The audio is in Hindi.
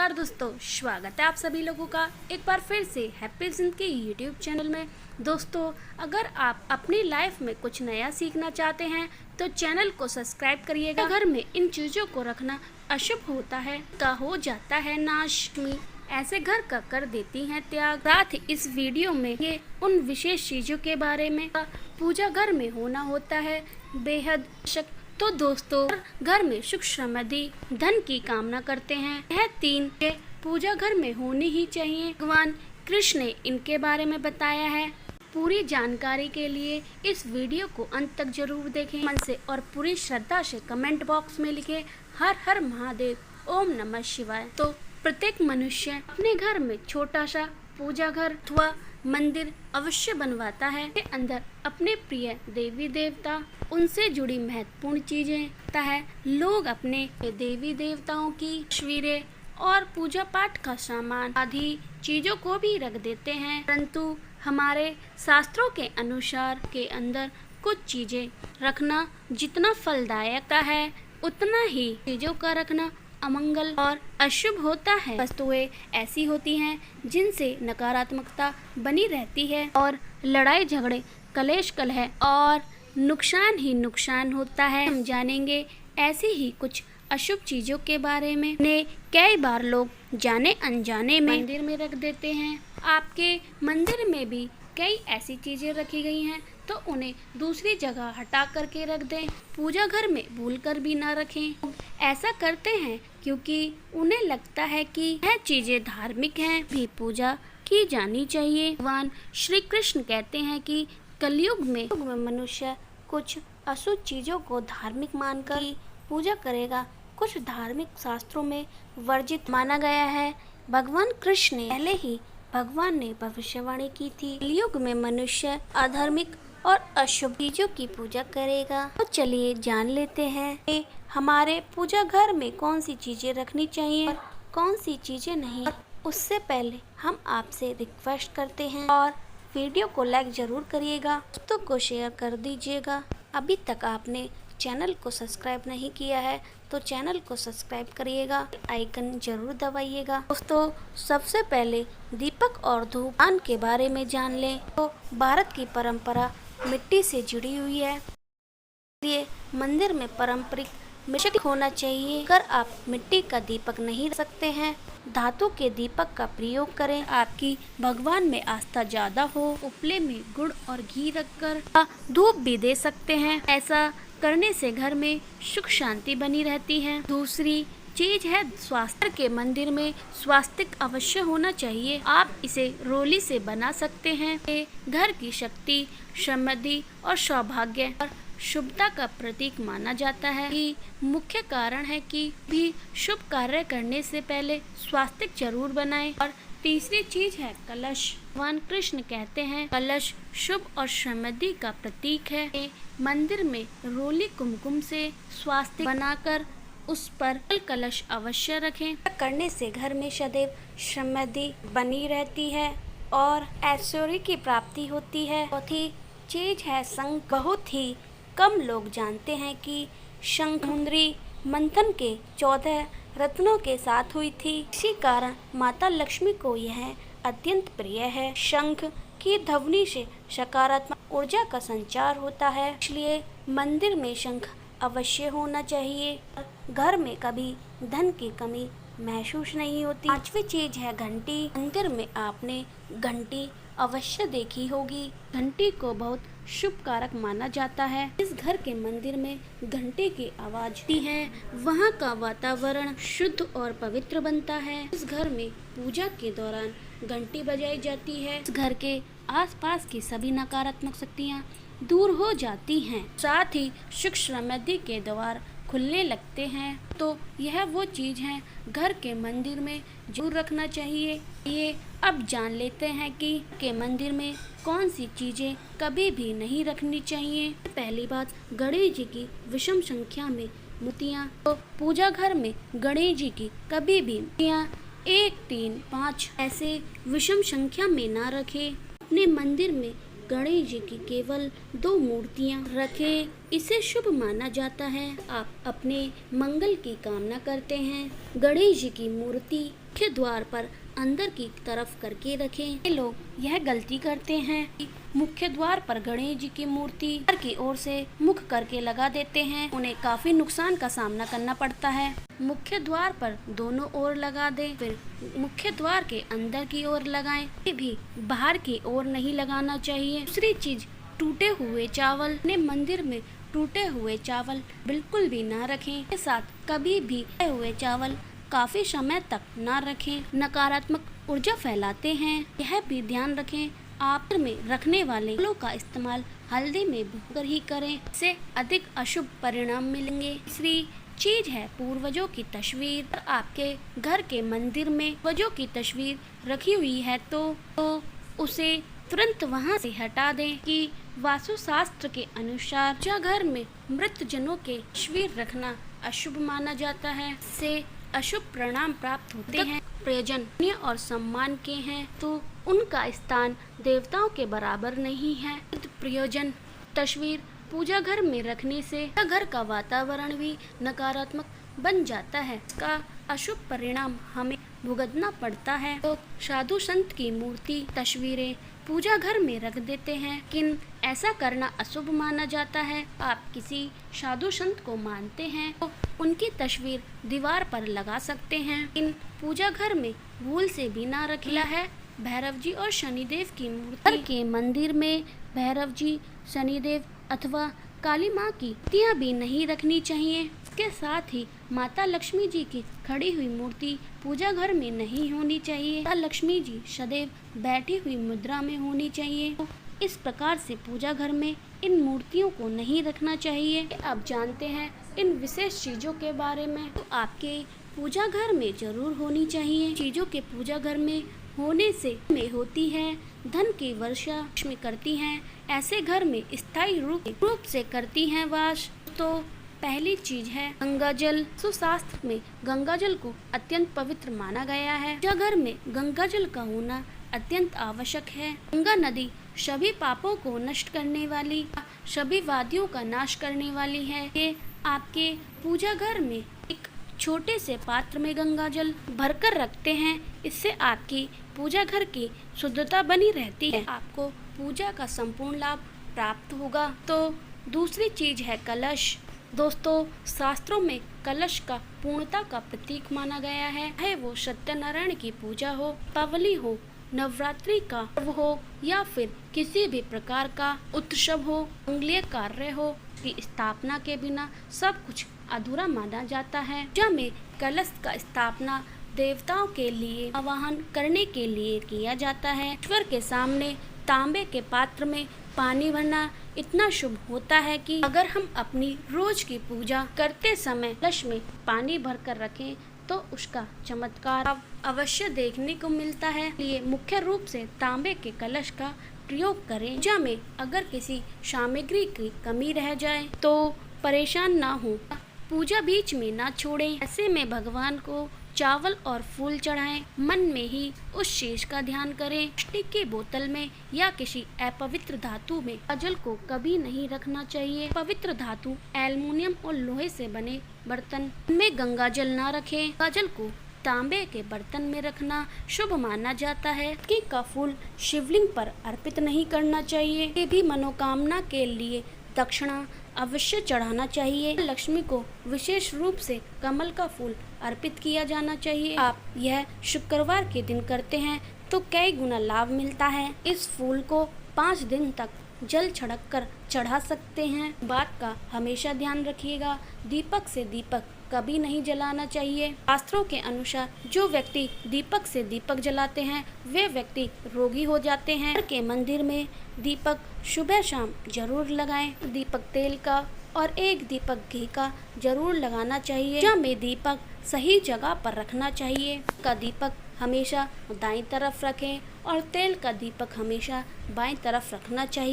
नमस्कार दोस्तों, स्वागत है आप सभी लोगों का एक बार फिर से हैप्पी जिंदगी के यूट्यूब चैनल में। दोस्तों, अगर आप अपनी लाइफ में कुछ नया सीखना चाहते हैं तो चैनल को सब्सक्राइब करिएगा। घर में इन चीज़ों को रखना अशुभ होता है, का हो जाता है नाश। ऐसे घर का कर देती हैं त्याग। साथ ही इस वीडियो में ये उन विशेष चीज़ों के बारे में पूजा घर में होना होता है बेहद आवश्यक। तो दोस्तों, घर में सुख समृद्धि धन की कामना करते हैं। यह 3 पूजा घर में होनी ही चाहिए। भगवान कृष्ण ने इनके बारे में बताया है। पूरी जानकारी के लिए इस वीडियो को अंत तक जरूर देखें। मन से और पूरी श्रद्धा से कमेंट बॉक्स में लिखें हर हर महादेव, ओम नमः शिवाय। तो प्रत्येक मनुष्य अपने घर में छोटा सा पूजा घर अथवा मंदिर अवश्य बनवाता है। के अंदर अपने प्रिय देवी देवता, उनसे जुड़ी महत्वपूर्ण चीजें है। लोग अपने देवी देवताओं की तस्वीरें और पूजा पाठ का सामान आदि चीजों को भी रख देते हैं, परंतु हमारे शास्त्रों के अनुसार के अंदर कुछ चीजें रखना जितना फलदायक है उतना ही चीजों का रखना अमंगल और अशुभ होता है। वस्तुएं ऐसी होती हैं जिनसे नकारात्मकता बनी रहती है और लड़ाई झगड़े, कलेश कलह और नुकसान ही नुकसान होता है। हम जानेंगे ऐसी ही कुछ अशुभ चीजों के बारे में। कई बार लोग जाने अनजाने में मंदिर में रख देते हैं। आपके मंदिर में भी कई ऐसी चीजें रखी गई हैं तो उन्हें दूसरी जगह हटा करके रख दें। पूजा घर में भूलकर भी ना रखें। ऐसा करते हैं क्योंकि उन्हें लगता है कि यह चीजें धार्मिक हैं, भी पूजा की जानी चाहिए। भगवान श्री कृष्ण कहते हैं कि कलयुग में मनुष्य कुछ अशुभ चीजों को धार्मिक मानकर पूजा करेगा। कुछ धार्मिक शास्त्रों में वर्जित माना गया है। भगवान कृष्ण ने पहले ही भगवान ने भविष्यवाणी की थी, कलयुग में मनुष्य अधार्मिक और अशुभ चीजों की पूजा करेगा। तो चलिए जान लेते हैं कि हमारे पूजा घर में कौन सी चीजें रखनी चाहिए और कौन सी चीजें नहीं। उससे पहले हम आपसे रिक्वेस्ट करते हैं और वीडियो को लाइक जरूर करिएगा, दोस्तों को शेयर कर दीजिएगा। अभी तक आपने चैनल को सब्सक्राइब नहीं किया है तो चैनल को सब्सक्राइब करिएगा, आइकन जरूर दबाइएगा। दोस्तों, सबसे पहले दीपक और धूप दान के बारे में जान लें। तो भारत की परंपरा मिट्टी से जुड़ी हुई है, इसलिए मंदिर में पारंपरिक मिट्टी होना चाहिए। अगर आप मिट्टी का दीपक नहीं रख सकते हैं, धातु के दीपक का प्रयोग करें। आपकी भगवान में आस्था ज्यादा हो, उपले में गुड़ और घी रखकर धूप भी दे सकते हैं। ऐसा करने से घर में सुख शांति बनी रहती है। दूसरी चीज है स्वास्तिक। के मंदिर में स्वास्तिक अवश्य होना चाहिए। आप इसे रोली से बना सकते हैं। ये घर की शक्ति, समृद्धि और सौभाग्य और शुभता का प्रतीक माना जाता है। कि मुख्य कारण है कि भी शुभ कार्य करने से पहले स्वास्तिक जरूर बनाएं। और तीसरी चीज है कलश। भगवान कृष्ण कहते हैं कलश शुभ और समृद्धि का प्रतीक है। मंदिर में रोली कुमकुम से स्वास्तिक बनाकर उस पर कलश अवश्य रखें। करने से घर में सदैव समृद्धि बनी रहती है और ऐश्वर्य की प्राप्ति होती है। चौथी चीज है शंख। बहुत ही कम लोग जानते हैं कि शंख मुंदरी मंथन के 14 रत्नों के साथ हुई थी। इसी कारण माता लक्ष्मी को यह अत्यंत प्रिय है। शंख की ध्वनि से सकारात्मक ऊर्जा का संचार होता है, इसलिए मंदिर में शंख अवश्य होना चाहिए। घर में कभी धन की कमी महसूस नहीं होती। पांचवी चीज है घंटी। मंदिर में आपने घंटी अवश्य देखी होगी। घंटी को बहुत शुभ कारक माना जाता है। इस घर के मंदिर में घंटे की आवाज आती है, वहाँ का वातावरण शुद्ध और पवित्र बनता है। इस घर में पूजा के दौरान घंटी बजाई जाती है। इस घर के आसपास की सभी नकारात्मक शक्तियाँ दूर हो जाती हैं। साथ ही सुख समृद्धि के द्वार खुलने लगते हैं। तो यह वो चीज है घर के मंदिर में जरूर रखना चाहिए। ये अब जान लेते हैं कि मंदिर में कौन सी चीजें कभी भी नहीं रखनी चाहिए। पहली बात, गणेश जी की विषम संख्या में मूर्तियाँ। तो पूजा घर में गणेश जी की कभी भी मूर्तियाँ 1, 3, 5 ऐसे विषम संख्या में ना रखें। अपने मंदिर में गणेश जी की केवल 2 मूर्तियां रखें, इसे शुभ माना जाता है। आप अपने मंगल की कामना करते हैं, गणेश जी की मूर्ति मुख्य द्वार पर अंदर की तरफ करके रखें। ये लोग यह गलती करते हैं कि मुख्य द्वार पर गणेश जी की मूर्ति घर की ओर से मुख करके लगा देते हैं। उन्हें काफी नुकसान का सामना करना पड़ता है। मुख्य द्वार पर दोनों ओर लगा दें, फिर मुख्य द्वार के अंदर की ओर लगाएं। ये भी बाहर की ओर नहीं लगाना चाहिए। दूसरी चीज, टूटे हुए चावल। अपने मंदिर में टूटे हुए चावल बिल्कुल भी ना रखें। के साथ कभी भी टूटे हुए चावल काफी समय तक ना रखें, नकारात्मक ऊर्जा फैलाते हैं। यह भी ध्यान रखें, आप में रखने वाले फलों का इस्तेमाल हल्दी में भिगोकर ही करें, इससे अधिक अशुभ परिणाम मिलेंगे। तीसरी चीज है पूर्वजों की तस्वीर। आपके घर के मंदिर में पूर्वजों की तस्वीर रखी हुई है तो उसे तुरंत वहां से हटा दें कि वास्तुशास्त्र के अनुसार पूजा घर में मृत जनों के तस्वीर रखना अशुभ माना जाता है। इससे अशुभ परिणाम प्राप्त होते हैं। प्रयोजन पुण्य और सम्मान के हैं तो उनका स्थान देवताओं के बराबर नहीं है। प्रयोजन तस्वीर पूजा घर में रखने से घर का वातावरण भी नकारात्मक बन जाता है। इसका अशुभ परिणाम हमें भुगतना पड़ता है। तो साधु संत की मूर्ति तस्वीरें पूजा घर में रख देते हैं, लेकिन ऐसा करना अशुभ माना जाता है। आप किसी साधु संत को मानते हैं तो उनकी तस्वीर दीवार पर लगा सकते हैं। इन पूजा घर में भूल से भी ना रखिया है भैरव जी और शनिदेव की मूर्ति। घर के मंदिर में भैरव जी, शनिदेव अथवा काली माँ की मूर्तियाँ भी नहीं रखनी चाहिए। इसके साथ ही माता लक्ष्मी जी की खड़ी हुई मूर्ति पूजा घर में नहीं होनी चाहिए। माता लक्ष्मी जी सदैव बैठी हुई मुद्रा में होनी चाहिए। तो इस प्रकार से पूजा घर में इन मूर्तियों को नहीं रखना चाहिए। आप जानते हैं इन विशेष चीजों के बारे में, तो आपके पूजा घर में जरूर होनी चाहिए। चीजों के पूजा घर में होने से होती है धन की वर्षा, लक्ष्मी करती हैं। ऐसे घर में स्थायी रूप से करती हैं वास। तो पहली चीज है गंगा जल। शास्त्र में गंगा जल को अत्यंत पवित्र माना गया है। पूजा घर में गंगा जल का होना अत्यंत आवश्यक है। गंगा नदी सभी पापों को नष्ट करने वाली, सभी वादियों का नाश करने वाली है। ये आपके पूजा घर में एक छोटे से पात्र में गंगा जल भरकर रखते हैं। इससे आपकी पूजा घर की शुद्धता बनी रहती है। आपको पूजा का संपूर्ण लाभ प्राप्त होगा। तो दूसरी चीज है कलश। दोस्तों, शास्त्रों में कलश का पूर्णता का प्रतीक माना गया है। चाहे वो सत्यनारायण की पूजा हो, दीपावली हो, नवरात्रि का पर्व हो या फिर किसी भी प्रकार का उत्सव हो, मंगलीय कार्य हो, की स्थापना के बिना सब कुछ अधूरा माना जाता है। पूजा में कलश का स्थापना देवताओं के लिए आवाहन करने के लिए किया जाता है। ईश्वर के सामने तांबे के पात्र में पानी भरना इतना शुभ होता है कि अगर हम अपनी रोज की पूजा करते समय कलश में पानी भरकर रखें तो उसका चमत्कार अवश्य देखने को मिलता है। इसलिए मुख्य रूप से तांबे के कलश का प्रयोग करें। पूजा में अगर किसी सामग्री की कमी रह जाए तो परेशान ना हो, पूजा बीच में ना छोड़ें। ऐसे में भगवान को चावल और फूल चढ़ाएं। मन में ही उस चीज का ध्यान करें। प्लास्टिक की बोतल में या किसी अपवित्र धातु में जल को कभी नहीं रखना चाहिए। पवित्र धातु एल्युमिनियम और लोहे से बने बर्तन में गंगा जल न रखें। गंगा जल को तांबे के बर्तन में रखना शुभ माना जाता है। केले का फूल शिवलिंग पर अर्पित नहीं करना चाहिए। ये भी मनोकामना के लिए दक्षिणा अवश्य चढ़ाना चाहिए। लक्ष्मी को विशेष रूप से कमल का फूल अर्पित किया जाना चाहिए। आप यह शुक्रवार के दिन करते हैं तो कई गुना लाभ मिलता है। इस फूल को 5 दिन तक जल छिड़क कर चढ़ा सकते हैं। बात का हमेशा ध्यान रखिएगा, दीपक से दीपक कभी नहीं जलाना चाहिए। शास्त्रों के अनुसार जो व्यक्ति दीपक से दीपक जलाते हैं वे व्यक्ति रोगी हो जाते हैं। घर के मंदिर में दीपक सुबह शाम जरूर लगाएं। दीपक तेल का और 1 दीपक घी का जरूर लगाना चाहिए। पूजा में दीपक सही जगह पर रखना चाहिए। का दीपक हमेशा दाईं तरफ रखें और तेल का दीपक हमेशा बाईं तरफ रखना चाहिए।